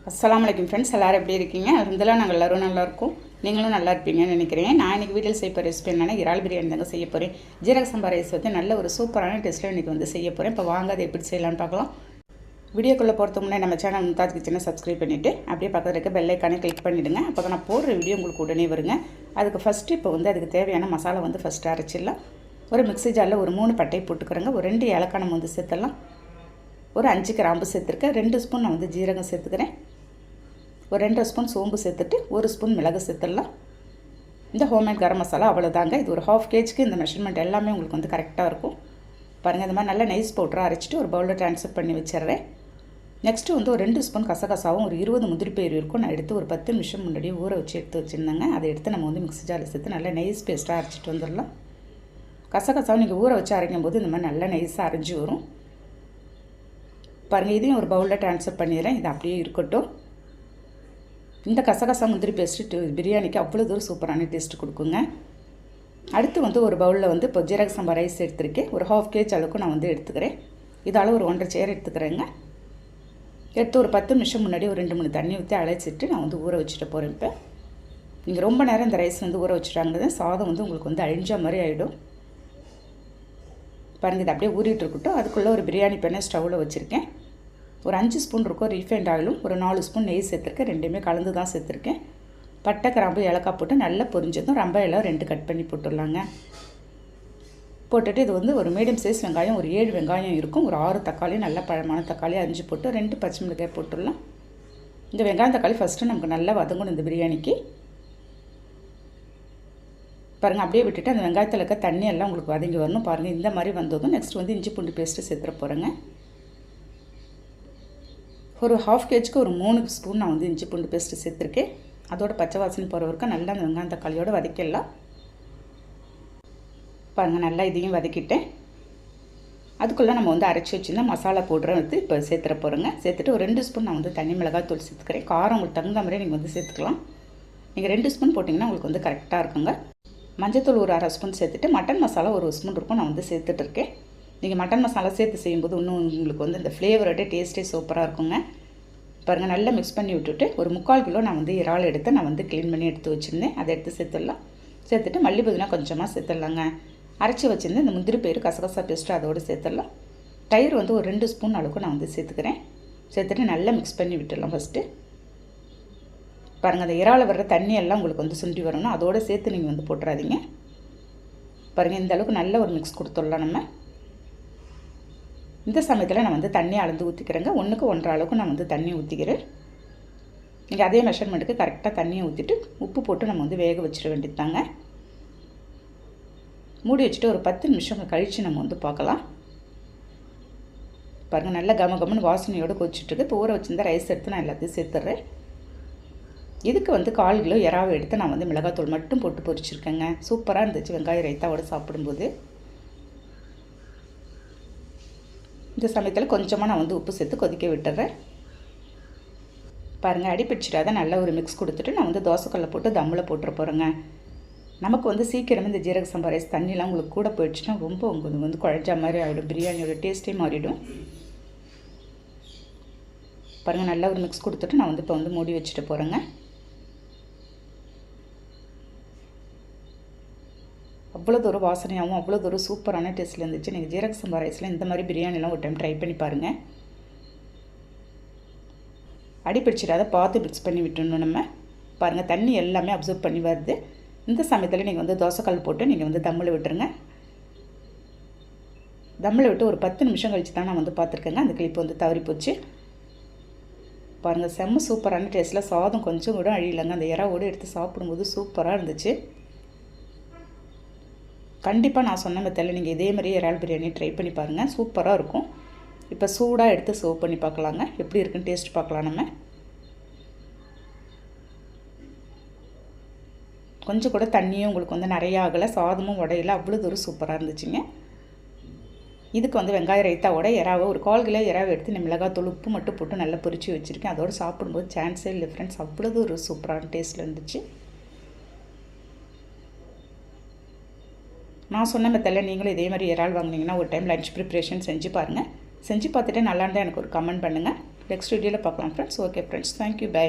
அஸ்ஸலாமு அலைக்கும் ஃப்ரெண்ட்ஸ், எல்லோரும் எப்படி இருக்கீங்க? அதெல்லாம் நாங்கள் எல்லோரும் நல்லாயிருக்கும். நீங்களும் நல்லா இருப்பீங்கன்னு நினைக்கிறேன். நான் இன்றைக்கி வீட்டில் செய்ய போகிற ரெசிபி என்னென்னா இறால் பிரியாணி தாங்க செய்ய போகிறேன். ஜீரக சம்பா ரைஸ் வந்து நல்ல ஒரு சூப்பரான டேஸ்ட்டில் இன்றைக்கி வந்து செய்ய போகிறேன். இப்போ வாங்க அதை எப்படி செய்யலான்னு பார்க்கலாம். வீடியோக்குள்ளே போகிறதுக்கு முன்னாடி நம்ம சேனல் மும்தாஜ் கிச்சனை சப்ஸ்கிரைப் பண்ணிவிட்டு அப்படியே பக்கத்தில் இருக்க பெல் ஐக்கானை கிளிக் பண்ணிவிடுங்க. அப்போ நான் போடுற வீடியோ உங்களுக்கு உடனே வருங்க. அதுக்கு ஃபஸ்ட்டு இப்போ வந்து அதுக்கு தேவையான மசாலா வந்து ஃபஸ்ட்டு அரைச்சிடலாம். ஒரு மிக்ஸி ஜாரில் ஒரு 3 பட்டை போட்டுக்கிறேங்க. ஒரு 2 ஏலக்காய் நம்ம வந்து சேர்த்துடலாம். ஒரு 5 கிராம்பு சேர்த்துருக்கேன். 2 ஸ்பூன் நான் வந்து ஜீரகம் சேர்த்துக்கிறேன். ஒரு 2 ஸ்பூன் சோம்பு சேர்த்துட்டு 1 ஸ்பூன் மிளகு சேர்த்துடலாம். இந்த ஹோம்மேட் கரம் மசாலா அவ்வளோதாங்க. இது ஒரு 1/2 kgக்கு இந்த மெஷர்மெண்ட் எல்லாமே உங்களுக்கு வந்து கரெக்டாக இருக்கும். பாருங்கள், இந்த மாதிரி நல்லா நைஸ் பவுடராக அரைச்சிட்டு ஒரு பவுலில் ட்ரான்ஸ்ஃபர் பண்ணி வச்சிடுறேன். நெக்ஸ்ட்டு வந்து ஒரு 2 ஸ்பூன் கசகசாவும் ஒரு 20 முந்திரி பயிறு இருக்கும். நான் எடுத்து ஒரு 10 நிமிஷம் முன்னாடியே ஊற வச்சு எடுத்து வச்சுருந்தேங்க. அதை எடுத்து நம்ம வந்து மிக்ஸி ஜாரில் சேர்த்து நல்லா நைஸ் பேஸ்ட்டாக அரைச்சிட்டு வந்துடலாம். கசகசாவும் நீங்கள் ஊற வச்சு அரைக்கும் போது இந்த மாதிரி நல்லா நைஸாக அரைஞ்சி வரும். பாருங்கள், இதையும் ஒரு பவுலில் ட்ரான்ஸ்ஃபர் பண்ணிடுறேன். இது அப்படியே இருக்கட்டும். இந்த கசகசா முந்திரி பேஸ்ட்டு பிரியாணிக்கு அவ்வளோ தூரம் சூப்பரான டேஸ்ட்டு கொடுக்குங்க. அடுத்து வந்து ஒரு பவுலில் வந்து இப்போ ஜீரக சம்பா ரைஸ் எடுத்துருக்கேன். ஒரு 1/2 kg அளவுக்கு நான் வந்து எடுத்துக்கிறேன். இதால் ஒரு 1.5 சேர் எடுத்துக்கிறேங்க. எடுத்து ஒரு 10 நிமிஷம் முன்னாடி ஒரு 2-3 தண்ணி ஊற்றி அழைச்சிட்டு நான் வந்து ஊற வச்சுட்டு போகிறேன். இப்போ நீங்கள் ரொம்ப நேரம் இந்த ரைஸ் வந்து ஊற வச்சுட்டாங்க, சாதம் வந்து உங்களுக்கு வந்து அழிஞ்ச மாதிரி ஆகிடும். பாருங்கள், இது அப்படியே ஊறிட்டு இருக்கட்டும். அதுக்குள்ளே ஒரு பிரியாணி பேனை ஸ்டவ்வில் வச்சுருக்கேன். ஒரு 5 ஸ்பூன் இருக்கும் ரீஃபைண்ட் ஆயிலும், ஒரு 4 ஸ்பூன் நெய் சேர்த்துருக்கேன். ரெண்டுமே கலந்து தான் சேர்த்துருக்கேன். பட்டை, கிராம்பு, ஏலக்காய் போட்டு நல்லா பொரிஞ்சதும் ரம்ப எல்லாம் 2 கட் பண்ணி போட்டுடலாங்க. போட்டுட்டு இது வந்து ஒரு மீடியம் சைஸ் வெங்காயம், ஒரு 7 வெங்காயம் இருக்கும். ஒரு 6 தக்காளி, நல்ல பழமான தக்காளி அரிஞ்சு போட்டு 2 பச்சை மிளகாய் போட்டுடலாம். இந்த வெங்காயம் தக்காளி ஃபஸ்ட்டு நமக்கு நல்லா வதங்கணும் இந்த பிரியாணிக்கு. பாருங்கள், அப்படியே விட்டுட்டு அந்த வெங்காயத்தில் இருக்க தண்ணி எல்லாம் உங்களுக்கு வதங்கி வரணும். பாருங்கள், இந்த மாதிரி வந்ததும் நெக்ஸ்ட் வந்து இஞ்சி பூண்டு பேஸ்ட்டு சேர்த்துற போகிறேங்க. ஒரு 1/2 kgக்கு ஒரு 3 ஸ்பூன் நான் வந்து இஞ்சி பூண்டு பேஸ்ட்டு சேர்த்துருக்கேன். அதோட பச்சை வாசனை போகிற வரைக்கும் நல்லா அந்த வெங்காயம் தக்காளியோடு வதக்கிடலாம். பாருங்கள், நல்லா இதையும் வதக்கிட்டேன். அதுக்குள்ளே நம்ம வந்து அரைச்சி வச்சுருந்தா மசாலா பவுடரை வந்து இப்போ சேர்த்துற போகிறேங்க. சேர்த்துட்டு ஒரு 2 ஸ்பூன் நான் வந்து தனி மிளகாய் தூள் சேர்த்துக்கிறேன். காரம் உங்களுக்கு தகுந்த மாதிரி நீங்கள் வந்து சேர்த்துக்கலாம். நீங்கள் 2 ஸ்பூன் போட்டிங்கன்னா உங்களுக்கு வந்து கரெக்டாக இருக்குங்க. மஞ்சத்தூள் ஒரு 1/2 ஸ்பூன் சேர்த்துட்டு மட்டன் மசாலா ஒரு ஸ்பூன் இருக்கும் நான் வந்து சேர்த்துட்ருக்கேன். நீங்கள் மட்டன் மசாலா சேர்த்து செய்யும்போது இன்னும் உங்களுக்கு வந்து இந்த ஃப்ளேவரோட டேஸ்ட்டே சூப்பராக இருக்குங்க. பாருங்கள், நல்லா மிக்ஸ் பண்ணி விட்டுட்டு ஒரு 3/4 கிலோ நான் வந்து இறால் எடுத்து நான் வந்து க்ளீன் பண்ணி எடுத்து வச்சுருந்தேன். அதை எடுத்து சேர்த்துடலாம். சேர்த்துட்டு மல்லி புதினா கொஞ்சமாக சேர்த்துடலாங்க. அரைச்சி வச்சுருந்து இந்த முந்திரி பயிறு கசகசா பேஸ்ட்டு அதோடு சேர்த்துடலாம். தயிர் வந்து ஒரு 2 ஸ்பூன் அளவுக்கு நான் வந்து சேர்த்துக்கிறேன். சேர்த்துட்டு நல்லா மிக்ஸ் பண்ணி விட்டுடலாம் ஃபஸ்ட்டு. பாருங்கள், அந்த இறால் வர்ற தண்ணி எல்லாம் உங்களுக்கு வந்து சுண்டி வரணும். அதோடு சேர்த்து நீங்கள் வந்து போட்டுறாதீங்க. பாருங்கள், இந்த அளவுக்கு நல்ல ஒரு மிக்ஸ் கொடுத்துடலாம். நம்ம இந்த சமயத்தில் நான் வந்து தண்ணி அளந்து ஊற்றிக்கிறேங்க. 1க்கு 1.5 அளவுக்கு நான் வந்து தண்ணி ஊற்றிக்கிறேன். நீங்கள் அதே மெஷர்மெண்ட்டுக்கு கரெக்டாக தண்ணியை ஊற்றிட்டு உப்பு போட்டு நம்ம வந்து வேக வச்சிட வேண்டியதாங்க. மூடி வச்சுட்டு ஒரு 10 நிமிஷம் கழித்து நம்ம வந்து பார்க்கலாம். பாருங்கள், நல்லா கமன்னு வாசனையோடு கொதிச்சுட்டுருக்கு. இப்போ ஊற வச்சுருந்த ரைஸ் எடுத்து நான் எல்லாத்தையும் சேர்த்துட்றேன். இதுக்கு வந்து 1/4 கிலோ இறாவை எடுத்து நான் வந்து மிளகாத்தூள் மட்டும் போட்டு பொரிச்சிருக்கேங்க. சூப்பராக இருந்துச்சு வெங்காய ரைத்தாவோடு சாப்பிடும்போது. இந்த சமயத்தில் கொஞ்சமாக நான் வந்து உப்பு சேர்த்து கொதிக்க விட்டுறேன். பாருங்கள், அடிப்பிடிச்சிடாத நல்லா ஒரு மிக்ஸ் கொடுத்துட்டு நான் வந்து தோசைக்கல்லை போட்டு தம்மில் போட்டுற போகிறேங்க. நமக்கு வந்து சீக்கிரமே இந்த ஜீரக சம்பா ரைஸ் தண்ணிலாம் உங்களுக்கு கூட போயிடுச்சுன்னா ரொம்ப உங்களுக்கு வந்து குழஞ்சா மாதிரி ஆகிடும். பிரியாணியோட டேஸ்ட்டே மாறிடும். பாருங்கள், நல்லா ஒரு மிக்ஸ் கொடுத்துட்டு நான் வந்து இப்போ வந்து மூடி வச்சுட்டு போகிறேங்க. அவ்வளோ தூரம் வாசனையாகவும் அவ்வளோ தூரம் சூப்பரான டேஸ்ட்டில் இருந்துச்சு. நீங்கள் ஜீரக சம்பா ரைஸில் இந்த மாதிரி பிரியாணிலாம் ஒரு டைம் ட்ரை பண்ணி பாருங்கள். அடிப்பிடிச்சிடாத பார்த்து மிக்ஸ் பண்ணி விட்டுணும். நம்ம பாருங்கள், தண்ணி எல்லாமே அப்சர்வ் பண்ணி வருது. இந்த சமயத்தில் நீங்கள் வந்து தோசைக்கல் போட்டு நீங்கள் வந்து தம்மில் விட்டுருங்க. தம்மில் விட்டு ஒரு 10 நிமிஷம் கழித்து தான் நான் வந்து பார்த்துருக்கேங்க. அந்த கிளிப்பு வந்து தவறி போச்சு. பாருங்கள், செம்ம சூப்பரான டேஸ்ட்டில் சாதம் கொஞ்சம் கூட அழியலைங்க. அந்த இறாவோடு எடுத்து சாப்பிடும்போது சூப்பராக இருந்துச்சு. கண்டிப்பாக நான் சொன்ன மெத்தடில் நீங்கள் இதே மாதிரி இறால் பிரியாணி ட்ரை பண்ணி பாருங்கள். சூப்பராக இருக்கும். இப்போ சூடாக எடுத்து சர்வ் பண்ணி பார்க்கலாங்க. எப்படி இருக்குன்னு டேஸ்ட் பார்க்கலாம். நம்ம கொஞ்சம் கூட தண்ணியும் உங்களுக்கு வந்து நிறையா ஆகலை, சாதமும் உடையில, அவ்வளோ தூரம் சூப்பராக இருந்துச்சுங்க. இதுக்கு வந்து வெங்காய ரைத்தாவோட இறாவை ஒரு 1/4 கிலோ இறாவை எடுத்து நான் மிளகாத்தூள் உப்பு மட்டும் போட்டு நல்லா பொரிச்சு வச்சுருக்கேன். அதோடு சாப்பிடும்போது சான்ஸே இல்லை ஃப்ரெண்ட்ஸ், அவ்வளோ ஒரு சூப்பரான டேஸ்ட்டில் இருந்துச்சு. நான் சொன்ன மெத்தடில் நீங்களும் இதே மாதிரி இறால் வாங்கினீங்கன்னா ஒரு டைம் லஞ்ச் ப்ரிப்ரேஷன் செஞ்சு பாருங்கள். செஞ்சு பார்த்துட்டு நல்லா இருந்தால் எனக்கு ஒரு கமெண்ட் பண்ணுங்கள். நெக்ஸ்ட் வீடியோவில் பார்க்கலாம் friends. Okay friends, thank you, by.